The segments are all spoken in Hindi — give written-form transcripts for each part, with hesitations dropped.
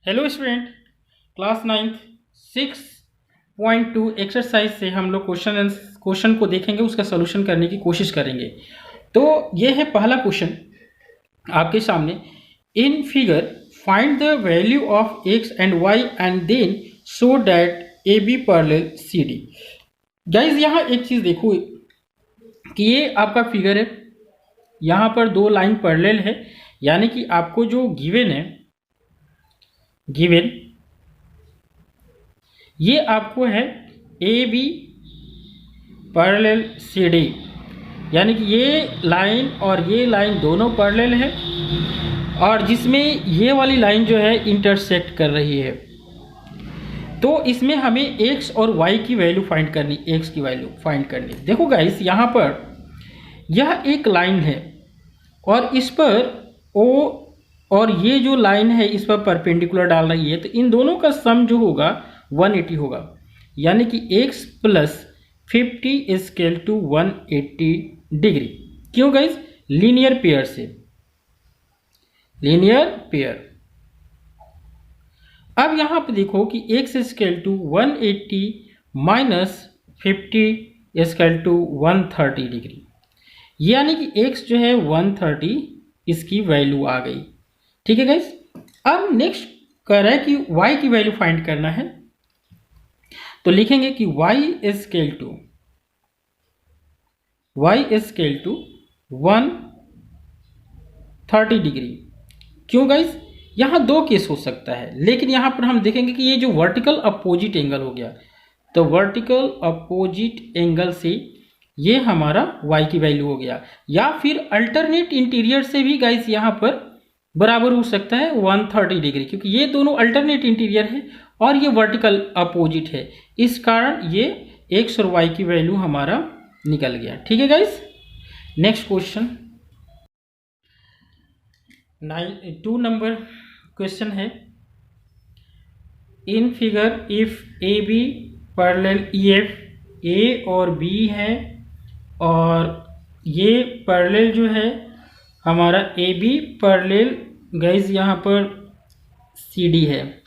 Hello student, class ninth 6.2 exercise से हम लोग क्वेश्चन को देखेंगे, उसका सॉल्यूशन करने की कोशिश करेंगे। तो ये है पहला क्वेश्चन आपके सामने। In figure find the value of x and y and then show that A B parallel C D. Guys यहाँ एक चीज़ देखो कि ये आपका फिगर है, यहाँ पर दो लाइन पैरेलल है, यानी कि आपको जो गिवन है, गिवन ये आपको है A B parallel C D, यानी कि ये लाइन और ये लाइन दोनों पैरेलल है और जिसमें ये वाली लाइन जो है इंटरसेक्ट कर रही है। तो इसमें हमें x और y की वैल्यू फाइंड करनी, x की वैल्यू फाइंड करनी। देखो गाइस, यहाँ पर यह एक लाइन है और इस पर O और ये जो लाइन है इस पर परपेंडिकुलर डाल रही है, तो इन दोनों का सम जो होगा 180 होगा, यानी कि x plus 50 equal to 180 degree. क्यों गाइस? लीनियर पेयर से, लीनियर पेयर। अब यहां पे देखो कि x is equal to 180 minus 50 equal to 130 degree, यानी कि x जो है 130, इसकी वैल्यू आ गई। ठीक है गाइस। अब नेक्स्ट कह रहा है कि y की वैल्यू फाइंड करना है, तो लिखेंगे कि y इजकल टू 130 डिग्री। क्यों गाइस? यहां दो केस हो सकता है, लेकिन यहां पर हम देखेंगे कि ये जो वर्टिकल अपोजिट एंगल हो गया, तो वर्टिकल अपोजिट एंगल से ये हमारा y की वैल्यू हो गया, या फिर अल्टरनेट इंटीरियर से भी गाइस यहां पर बराबर हो सकता है 130 डिग्री, क्योंकि ये दोनों अल्टरनेट इंटीरियर है और ये वर्टिकल अपोजिट है, इस कारण ये x और y की वैल्यू हमारा निकल गया। ठीक है guys. Next question 2 number question है। In figure if A B parallel E F, A और बी है और ये पैरेलल जो है हमारा ए बी पैरेलल गाइस यहाँ पर सी डी है,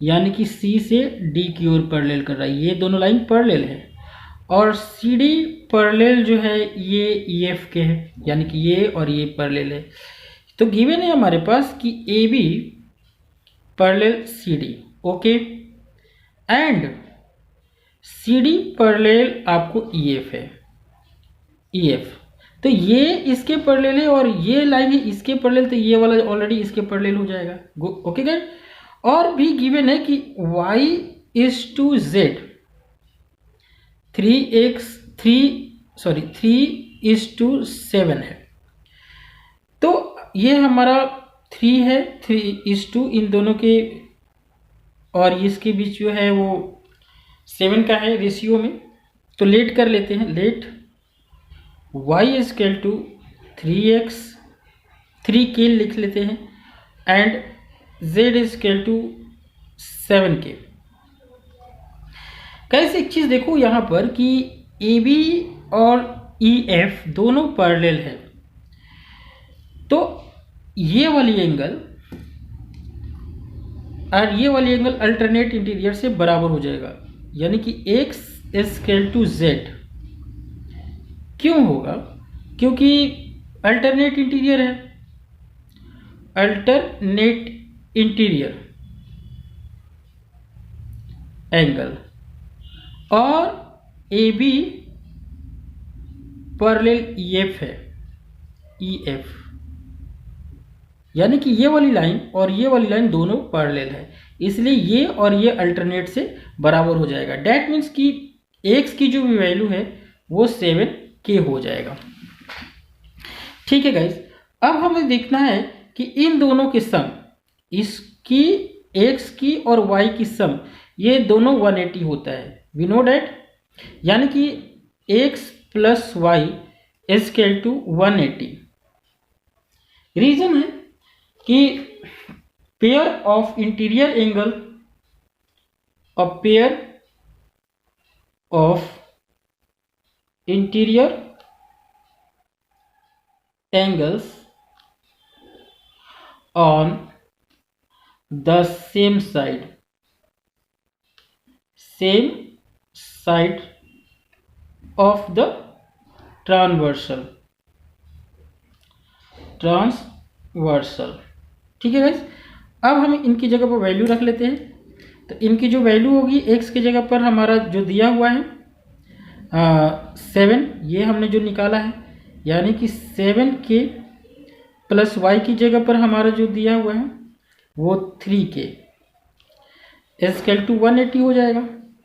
यानी कि सी से डी की ओर पैरेलल कर रहा है, ये दोनों लाइन पैरेलल है। और सी डी पैरेलल जो है ये ई एफ के है, यानी कि ये और ये पैरेलल है। तो गिवन है हमारे पास कि A B parallel C D, okay, and C D parallel आपको ई एफ है, ई एफ। तो ये इसके पैरेलल है और ये लाइन है इसके पैरेलल, तो ये वाला ऑलरेडी इसके पैरेलल हो जाएगा। Okay guys. और भी गिवन है कि y इज टू जेड 3 है, तो ये हमारा 3 है, 3:2 इन दोनों के और इसके बीच जो है वो 7 का है रेशियो में। तो लेट कर लेते हैं, late y is equal to 3x, 3 के लिख लेते हैं, and z is equal to 7k। कैसे एक चीज देखो यहां पर कि ए बी और ई एफ दोनों पैरेलल है, तो ये वाली एंगल और ये वाली एंगल अल्टरनेट इंटीरियर से बराबर हो जाएगा, यानी कि x इजकल टू z। क्यों होगा? क्योंकि अल्टरनेट इंटीरियर है, अल्टरनेट इंटीरियर एंगल, और A B parallel E F है, ई एफ, यानी कि ये वाली लाइन और ये वाली लाइन दोनों पैरेलल है, इसलिए ये और ये अल्टरनेट से बराबर हो जाएगा। डैट मीन्स कि x की जो भी वैल्यू है वो 7k हो जाएगा। ठीक है गाइस। अब हमें देखना है कि इन दोनों के सम, इसकी x की और y की सम, ये दोनों 180 होता है, वी नो डैट, यानी कि x plus y equal to 180। Reason है कि pair of interior angle, a pair of interior angles on the same side of the transversal. ठीक है गाइस। अब हम इनकी जगह पर वैल्यू रख लेते हैं। तो इनकी जो वैल्यू होगी, x की जगह पर हमारा जो दिया हुआ है 7, ये हमने जो निकाला है, यानी कि 7k प्लस y की जगह पर हमारा जो दिया हुआ है वो 3k इजकल टू 180 हो जाएगा।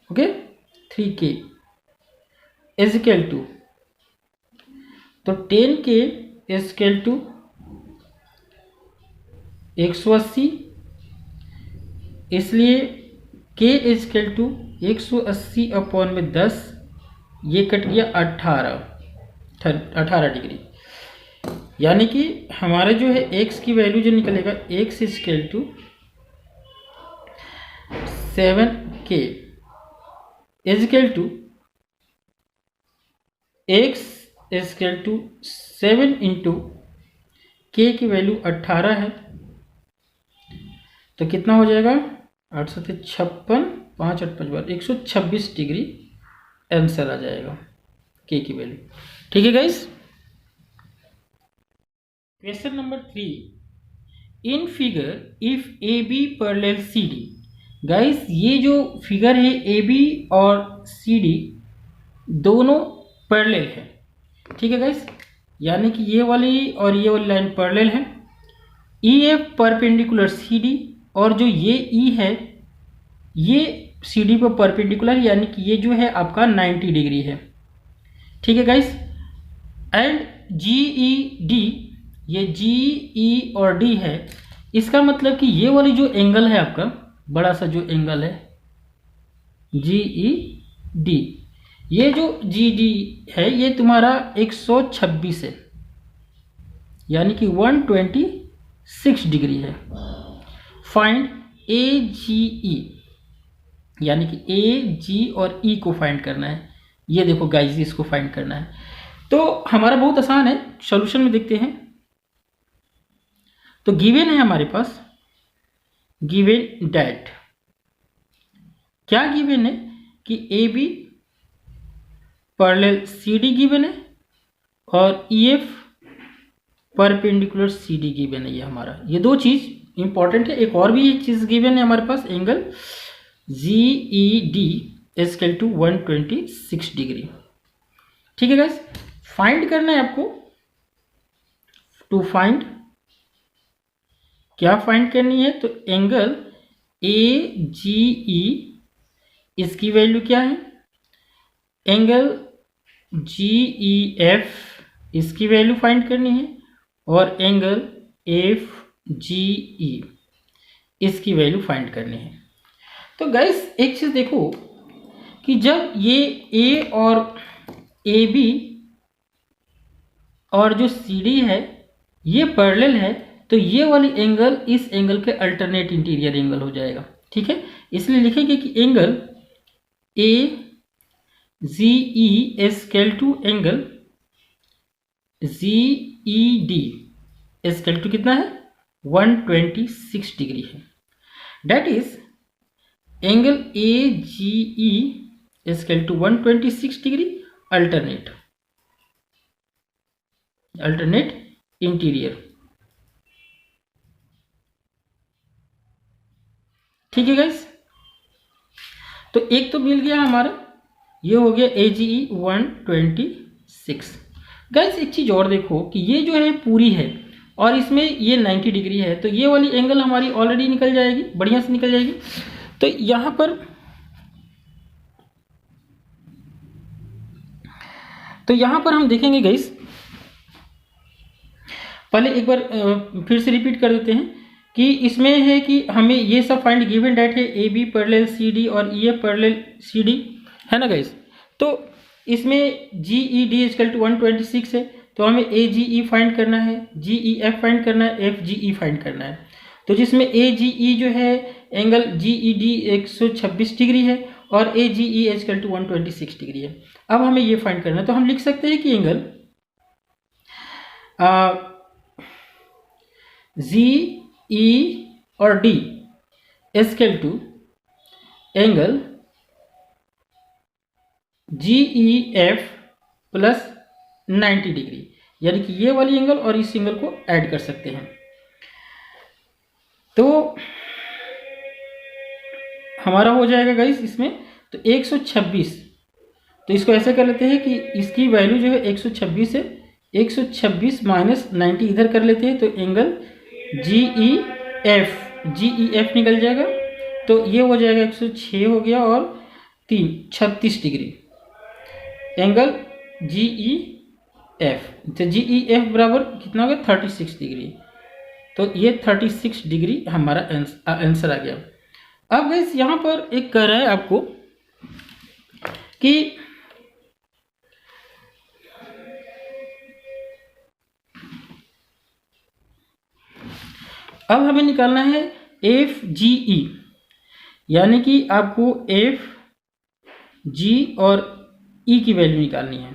ओके, 3k इजकल टू, तो 10k इजकल टू 180, इसलिए k इजकल टू 180 अपॉन में 10, ये कट गया 18 डिग्री। यानी कि हमारा जो है x की वैल्यू जो निकलेगा, x is equal to 7k equal to x is equal to 7 into k की वैल्यू 18 है, तो कितना हो जाएगा 8 7 56, 5 8 5 126 डिग्री आंसर आ जाएगा k की वैल्यू। ठीक है guys. Question number 3, in figure if A B parallel C D. Guys ये जो फिगर है ए बी और सी डी दोनों पैरेलल है। ठीक है गाइस, यानी कि ये वाली और ये वाली लाइन पैरेलल है। E F perpendicular C D, और जो ये ई है ये सी डी पर परपेंडिकुलर, यानी कि ये जो है आपका 90 डिग्री है। ठीक है guys. And G E D, ये जी ई और डी है, इसका मतलब कि ये वाली जो एंगल है आपका बड़ा सा जो एंगल है जी ई डी, ये जो जी डी है ये तुम्हारा 126 है, यानी कि 126 डिग्री है। फाइंड ए जी ई, यानी कि ए जी और ई को फाइंड करना है। ये देखो गाइस, इसको फाइंड करना है। तो हमारा बहुत आसान है, सॉल्यूशन में देखते हैं। तो गिवन है हमारे पास, गिवन डैट, क्या गिवन है कि A B parallel C D given है और E F perpendicular C D given है। ये हमारा, ये दो चीज इंपॉर्टेंट है। एक और भी एक चीज गिवन है हमारे पास, angle G E D equal to 126 degree. ठीक है गाइस, फाइंड करना है आपको। टू फाइंड, क्या फाइंड करनी है, तो एंगल ए जी ई, इसकी वैल्यू क्या है, एंगल जी ई एफ, इसकी वैल्यू फाइंड करनी है, और एंगल एफ जी ई, इसकी वैल्यू फाइंड करनी है। तो गाइस एक चीज देखो कि जब ये ए और ए बी और जो सी डी है ये पैरेलल है, तो ये वाली एंगल इस एंगल के अल्टरनेट इंटीरियर एंगल हो जाएगा। ठीक है, इसलिए लिखेंगे कि angle A G E equal to angle G E D equal to कितना है, 126 डिग्री है। That is angle A G E equal to 126 degree alternate interior. ठीक है गाइस, तो एक तो मिल गया हमारा, ये हो गया ए जी ई 126। गाइस एक चीज और देखो कि ये जो है पूरी है और इसमें ये 90 डिग्री है, तो ये वाली एंगल हमारी ऑलरेडी निकल जाएगी, बढ़िया से निकल जाएगी। तो यहां पर हम देखेंगे गाइस, पहले एक बार फिर से रिपीट कर देते हैं कि इसमें है कि हमें ये सब फाइंड गिवन डेट है A B parallel C D और E F parallel C D है ना गाइस। तो इसमें G E D equal to 126 है, तो हमें ए जी ई फाइंड करना है, जी ई एफ फाइंड करना है, एफ जी ई फाइंड करना है। तो जिसमें ए जी ई जो है angle G E D 126 degree है और ए G E equal to 126 degree है। अब हमें ये फाइंड करना है, तो हम लिख सकते हैं कि एंगल जी ई और D equal to angle GEF plus 90 degree, यानी कि ये वाली एंगल और इस एंगल को ऐड कर सकते हैं। तो हमारा हो जाएगा गाइस इसमें तो 126। तो इसको ऐसे कर लेते हैं कि इसकी वैल्यू जो है 126 है, 126 माइनस 90 इधर कर लेते हैं तो एंगल GEF निकल जाएगा। तो ये हो जाएगा 106 हो गया और 3 36 डिग्री एंगल GEF। तो GEF बराबर कितना हो गया 36 डिग्री। तो ये 36 डिग्री हमारा आंसर आ गया। अब गाइस यहाँ पर एक कह रहा है आपको कि अब हमें निकालना है FGE, यानी कि आपको F G और E की वैल्यू निकालनी है।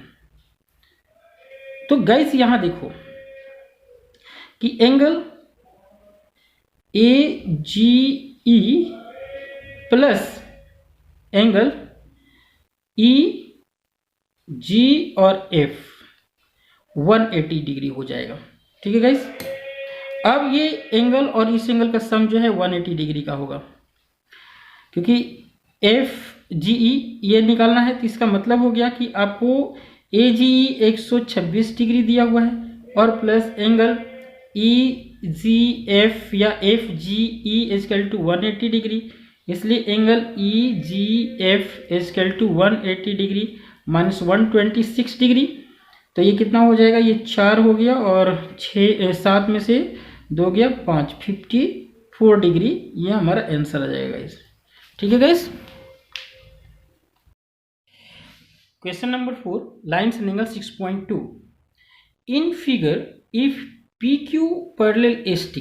तो गाइस यहाँ देखो कि angle AGE plus angle EG और F 180 डिग्री हो जाएगा। ठीक है गाइस, अब ये एंगल और इस एंगल का सम जो है 180 डिग्री का होगा, क्योंकि FGE ये निकालना है। तो इसका मतलब हो गया कि आपको AGE 126 डिग्री दिया हुआ है और प्लस एंगल EGF या FGE इक्वल टू 180 डिग्री, इसलिए angle EGF equal to 180 degree minus 126 degree. तो ये कितना हो जाएगा, ये 4 हो गया और 7 में से 2 गया 5, 54 डिग्री ये हमारा आंसर आ जाएगा इस। ठीक है guys. Question number 4, lines and angle 6.2। In figure if PQ parallel ST,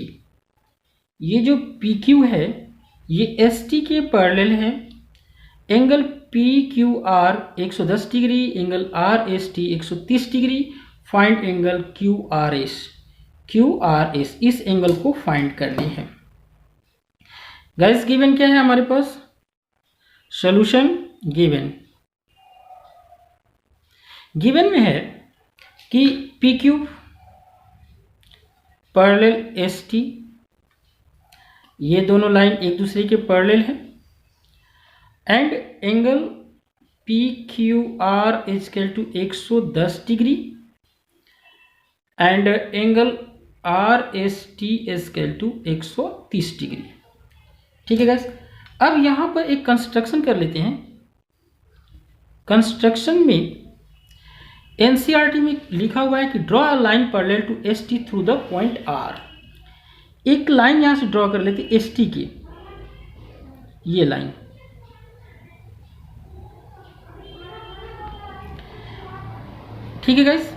ये जो PQ है ये ST के पैरेलल है। Angle PQR 110 degree, angle RST 130 degree. Find angle QRS, इस एंगल को फाइंड करनी है। गाइस गिवन क्या है हमारे पास, सॉल्यूशन गिवन में है कि PQ पैरेलल ST, ये दोनों लाइन एक दूसरे के पैरेलल है, and angle PQR equal to 110 degree and angle RST equal to 130 degree. ठीक है गाइस, अब यहाँ पर एक कंस्ट्रक्शन कर लेते हैं। कंस्ट्रक्शन में NCERT में लिखा हुआ है कि draw a line parallel to ST through the point R। एक लाइन यहाँ से ड्रॉ कर लेते ST की, ये लाइन। ठीक है गाइस,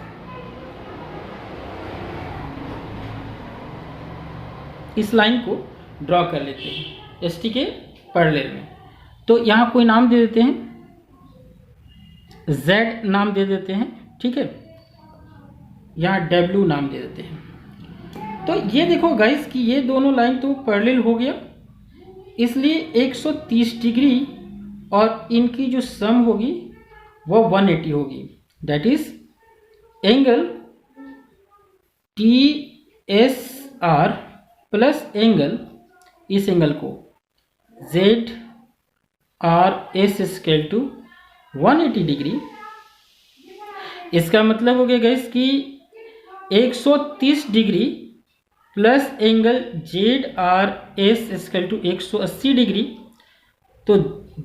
इस लाइन को ड्रॉ कर लेते हैं ST के पैरेलल में। तो यहाँ कोई नाम दे देते हैं, Z नाम दे देते हैं। ठीक है, यहाँ W नाम दे देते हैं। तो ये देखो गाइस कि ये दोनों लाइन तो पैरेलल हो गया, इसलिए 130 डिग्री और इनकी जो सम होगी वो 180 होगी। That is angle TSR plus angle, इस एंगल को ZRS इक्वल टू 180 डिग्री। इसका मतलब हो गया गाइस कि 130 degree plus angle ZRS equal to 180 degree. तो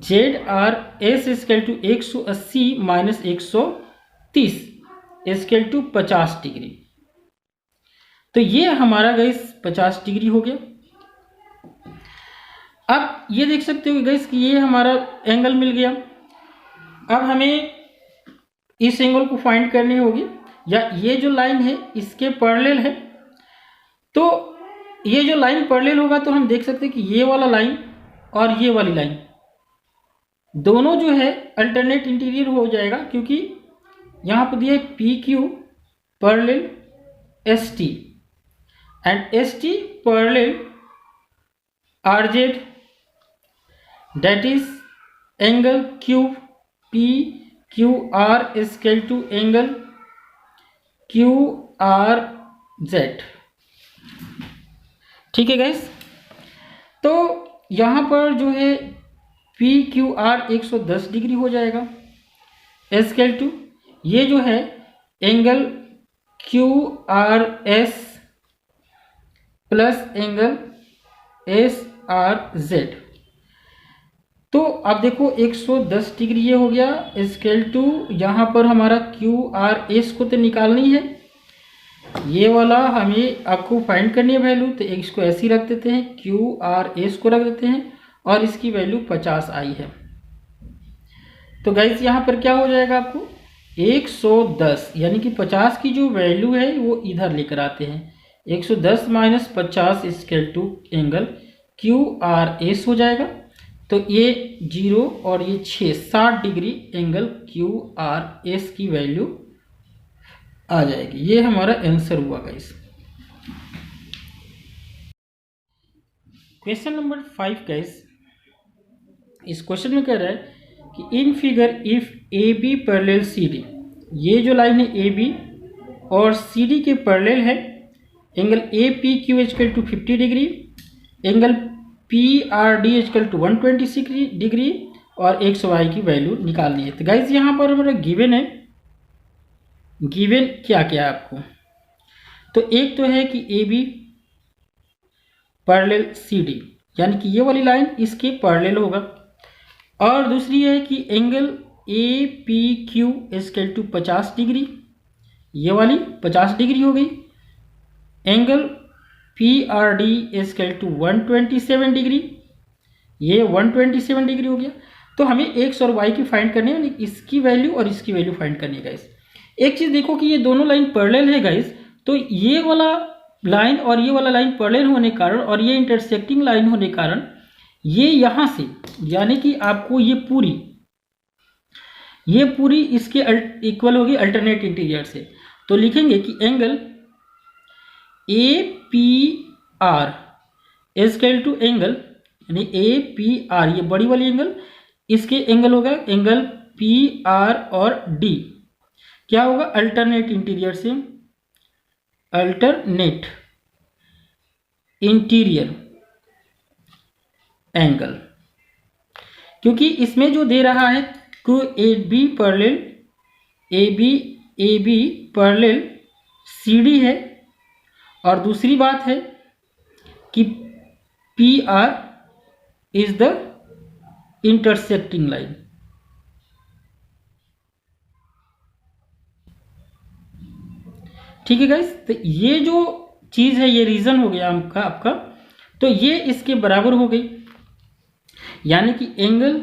ZRS equal to 180 minus 130 equal to 50 degree. तो ये हमारा गाइस 50 डिग्री हो गया। अब ये देख सकते हो गाइस कि ये हमारा एंगल मिल गया। अब हमें इस एंगल को फाइंड करनी होगी, या ये जो लाइन है इसके पैरेलल है। तो ये जो लाइन पैरेलल होगा तो हम देख सकते हैं कि ये वाला लाइन और ये वाली लाइन दोनों जो है अल्टरनेट इंटीरियर हो जाएगा, क्योंकि यहाँ पर दिया PQ parallel ST and ST parallel RZ that is angle PQR is equal to angle QRZ। ठीक है गाइस, तो यहाँ पर जो है PQR 110 डिग्री हो जाएगा एस इक्वल टू ये जो है angle QRS plus angle SRZ। तो अब देखो 110 डिग्री ये हो गया स्केल टू, यहाँ पर हमारा QRS को तो निकालनी है, ये वाला हमें आपको फाइंड करनी है वैल्यू, तो इसको ऐसे ही रख देते हैं, QRS को रख देते हैं और इसकी वैल्यू 50 आई है। तो गाइस यहाँ पर क्या हो जाएगा, आपको 110 यानी कि 50 की जो वैल्यू है वो इधर लेकर आते हैं, 110 minus 50 equal to angle QRS हो जाएगा। तो ये 0 और ये 6 60 डिग्री एंगल QRS की वैल्यू आ जाएगी। ये हमारा आंसर हुआ गाइस। क्वेश्चन नंबर 5 गाइस, इस क्वेश्चन में कह रहा है कि इन figure if AB parallel CD, ये जो लाइन है AB और CD के पैरेलल है, angle APQ equal to 50 degree, angle PRD equal to 126 degree और XY की वैल्यू निकालनी है। तो गाइज यहाँ पर हमारा गिवन है, गिवन क्या क्या है आपको, तो एक तो है कि AB पैरेलल CD यानी कि ये वाली लाइन इसके पैरेलल होगा, और दूसरी है कि angle APQ equal to 50 degree, ये वाली 50 डिग्री हो गई, angle PRD equal to 127 degree, ये 127 डिग्री हो गया। तो हमें एक्स और वाई की फाइंड करनी है, इसकी वैल्यू और इसकी वैल्यू फाइंड करनी है गाइस। एक चीज़ देखो कि ये दोनों लाइन पैरेलल है गाइस, तो ये वाला लाइन और ये वाला लाइन पैरेलल होने के कारण और ये इंटरसेक्टिंग लाइन होने के कारण ये यहाँ से यानी कि आपको ये पूरी इसके इक्वल होगी अल्टरनेट इंटीरियर से। तो लिखेंगे कि angle APR equal to angle यानी APR ये बड़ी वाली एंगल, इसके एंगल होगा एंगल PR और D क्या होगा अल्टरनेट इंटीरियर से, अल्टरनेट इंटीरियर एंगल, क्योंकि इसमें जो दे रहा है कि AB पैरेलल CD है, और दूसरी बात है कि PR is the intersecting line. ठीक है गाइस, तो ये जो चीज है ये रीजन हो गया आपका, तो ये इसके बराबर हो गई, यानी कि angle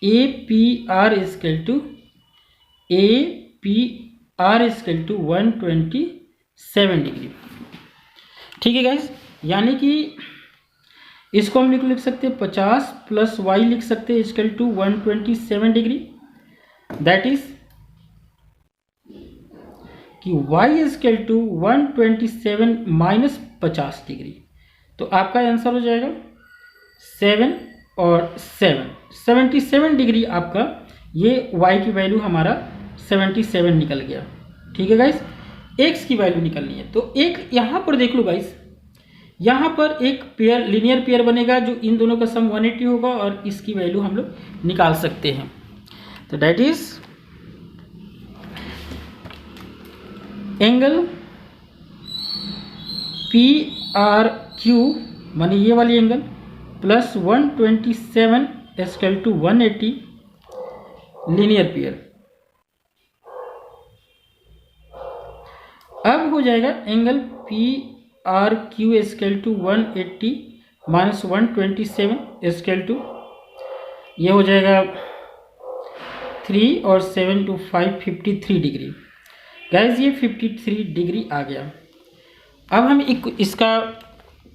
APR equal to 127 degree. ठीक है गाइस, यानी कि इसको हम लिख सकते हैं 50 प्लस वाई लिख सकते हैं equal to 127 degree, that is कि y equal to 127 minus 50 degree. तो आपका आंसर हो जाएगा 7 और 77 डिग्री आपका, ये वाई की वैल्यू हमारा 77 निकल गया। ठीक है गाइस, एक्स की वैल्यू निकलनी है, तो एक यहाँ पर देख लो गाइस, यहाँ पर एक पेयर लीनियर पेयर बनेगा जो इन दोनों का सम 180 होगा और इसकी वैल्यू हम लोग निकाल सकते हैं। तो दैट इज एंगल PRQ माने ये वाली angle plus 127 equal to 180 linear pair. अब हो जाएगा angle PRQ equal to 180 minus 127 equal to ये हो जाएगा 3 और 7 to 5 53 डिग्री। गाइज ये 53 डिग्री आ गया। अब हम इसका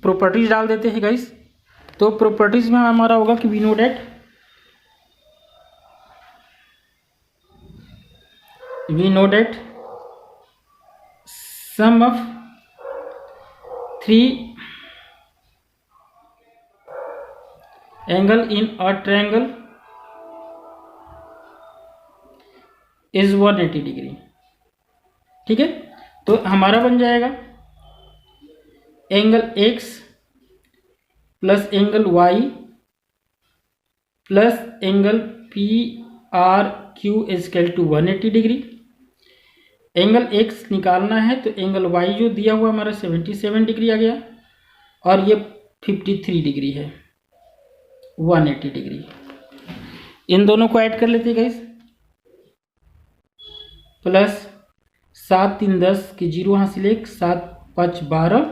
प्रॉपर्टीज डाल देते हैं गाइज। तो प्रॉपर्टीज में हमारा होगा कि we know that sum of 3 angle in a triangle is 180 degree. ठीक है, तो हमारा बन जाएगा angle x plus angle y plus angle P R Q is equal to 180 degree. Angle x निकालना है तो एंगल y जो दिया हुआ हमारा 77 डिग्री आ गया और ये 53 डिग्री है, 180 डिग्री। इन दोनों को ऐड कर लेते हैं गाइस, प्लस 7 3 10 के 0 हासिल 1, 7 5 12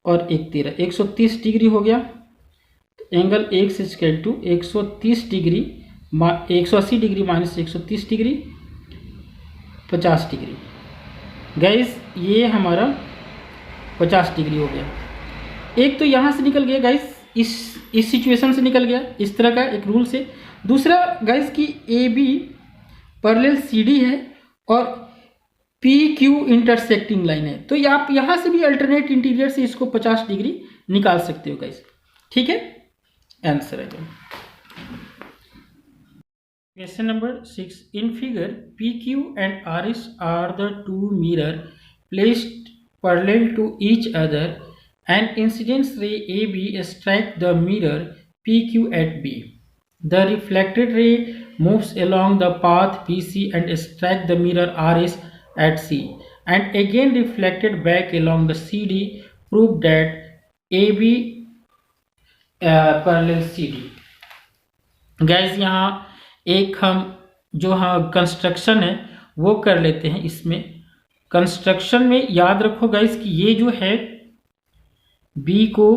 और 1 13, 130 डिग्री हो गया। तो angle x is equal to 130 degree 180 degree minus 130 degree 50 degree. Guys ये हमारा 50 डिग्री हो गया। एक तो यहाँ से निकल गया गाइस, इस सिचुएशन से निकल गया, इस तरह का एक रूल से। दूसरा गाइस कि A B parallel C D है और पी क्यू इंटरसेक्टिंग लाइन है, तो आप यहाँ से भी अल्टरनेट इंटीरियर से इसको 50 डिग्री निकाल सकते हो गाइस। ठीक है, आंसर है। Question number 6. In figure, PQ and RS are the two mirrors placed parallel to each other and incidence ray AB strikes the mirror PQ at B. The reflected ray moves along the path BC and strikes the mirror RS at C and again reflected back along the CD. Prove that AB parallel CD. Guys, यहाँ एक हम जो कंस्ट्रक्शन है वो कर लेते हैं। इसमें कंस्ट्रक्शन में याद रखो गाइस कि ये जो है बी को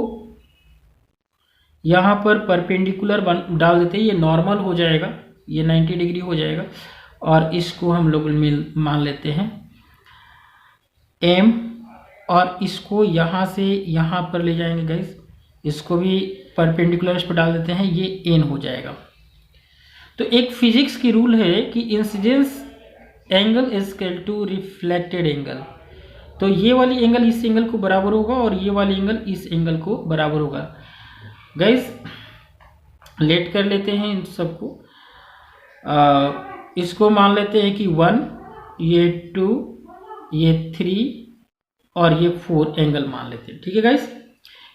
यहाँ पर परपेंडिकुलर डाल देते हैं, ये नॉर्मल हो जाएगा, ये 90 डिग्री हो जाएगा और इसको हम लोग मान लेते हैं एम और इसको यहाँ से यहाँ पर ले जाएंगे गाइस, इसको भी परपेंडिकुलर इस पर डाल देते हैं, ये एन हो जाएगा। तो एक फिजिक्स की रूल है कि incidence angle is equal to reflected angle, तो ये वाली एंगल इस एंगल को बराबर होगा और ये वाली एंगल इस एंगल को बराबर होगा। गाइस लेट कर लेते हैं इन सबको, इसको मान लेते हैं कि 1, ये 2, ये 3 और ये 4 एंगल मान लेते हैं। ठीक है गाइस,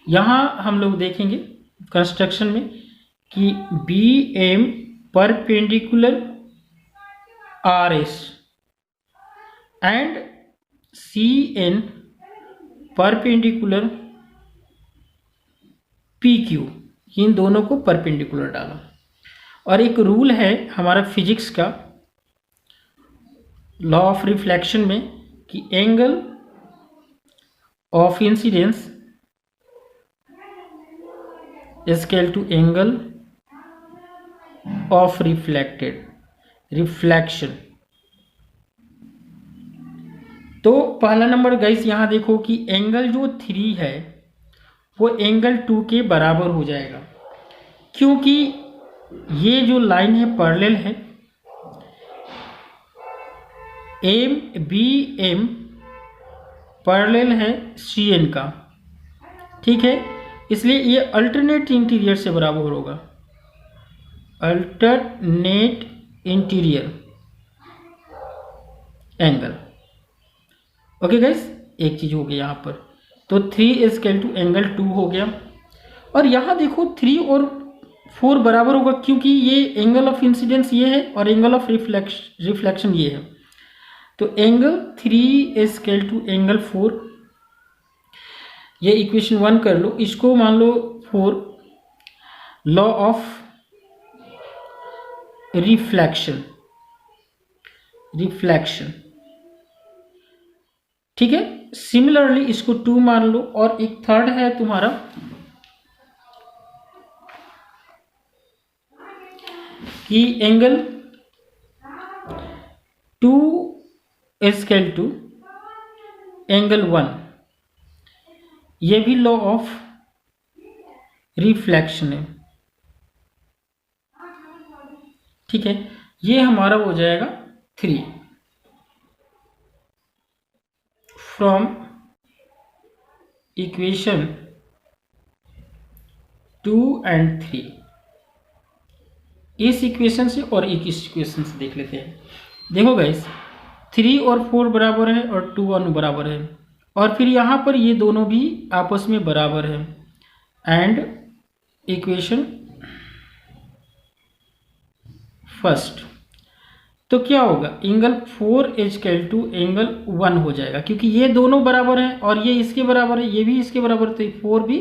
यहाँ हम लोग देखेंगे कंस्ट्रक्शन में कि B M perpendicular RS and CN perpendicular PQ, इन दोनों को परपेंडिकुलर डाला। और एक रूल है हमारा फिजिक्स का, लॉ ऑफ रिफ्लेक्शन में, कि angle of incidence is equal to angle of reflection. तो पहला नंबर गाइस यहाँ देखो कि एंगल जो 3 है वो एंगल 2 के बराबर हो जाएगा, क्योंकि ये जो लाइन है पैरेलल है, एम बी एम पैरेलल है सी एन का। ठीक है, इसलिए ये अल्टरनेट इंटीरियर से बराबर होगा, alternate interior angle. Okay guys, एक चीज हो गई यहाँ पर, तो 3 इज इक्वल टू एंगल 2 हो गया। और यहाँ देखो 3 और 4 बराबर होगा, क्योंकि ये एंगल ऑफ इंसिडेंस ये है और एंगल ऑफ रिफ्लेक्शन ये है, तो angle 3 is equal to angle 4। ये इक्वेशन 1 कर लो, इसको मान लो 4, लॉ ऑफ रिफ्लेक्शन। ठीक है, सिमिलरली इसको 2 मान लो और एक थर्ड है तुम्हारा कि angle 2 is equal to angle 1, ये भी लॉ ऑफ रिफ्लेक्शन है। ठीक है, ये हमारा हो जाएगा 3 फ्रॉम इक्वेशन 2 and 3। इस इक्वेशन से और एक इस इक्वेशन से देख लेते हैं। देखो गाइस 3 और 4 बराबर है और 2 और 1 बराबर है, और फिर यहाँ पर ये दोनों भी आपस में बराबर है। एंड इक्वेशन फर्स्ट, तो क्या होगा, angle 4 is equal to angle 1 हो जाएगा, क्योंकि ये दोनों बराबर हैं और ये इसके बराबर है, ये भी इसके बराबर, तो 4 भी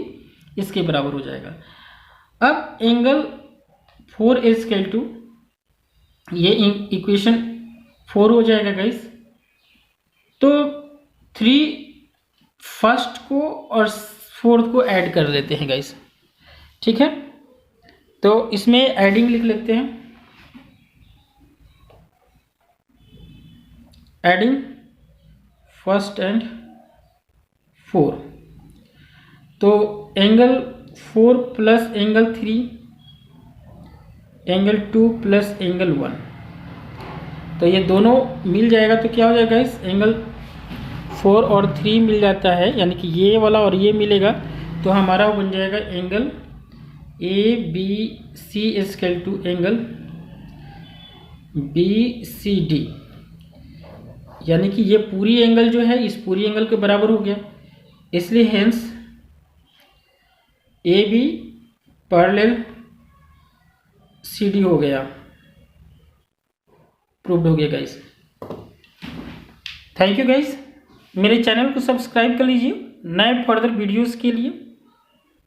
इसके बराबर हो जाएगा। अब एंगल 4 इज इक्वल टू, ये इक्वेशन 4 हो जाएगा गाइस। तो 3 फर्स्ट को और फोर्थ को ऐड कर देते हैं गाइस, ठीक है। तो इसमें एडिंग लिख लेते हैं, एडिंग फर्स्ट एंड 4। तो angle 4 plus angle 3, angle 2 plus angle 1, तो ये दोनों मिल जाएगा तो क्या हो जाएगा इस एंगल 4 और 3 मिल जाता है, यानी कि ये वाला और ये मिलेगा, तो हमारा बन जाएगा angle ABC is equal to angle BCD, यानी कि ये पूरी एंगल जो है इस पूरी एंगल के बराबर हो गया, इसलिए हेंस AB पैरेलल CD हो गया, प्रूव्ड हो गया गाइस। थैंक यू गाइस, मेरे चैनल को सब्सक्राइब कर लीजिए नए फर्दर वीडियोस के लिए।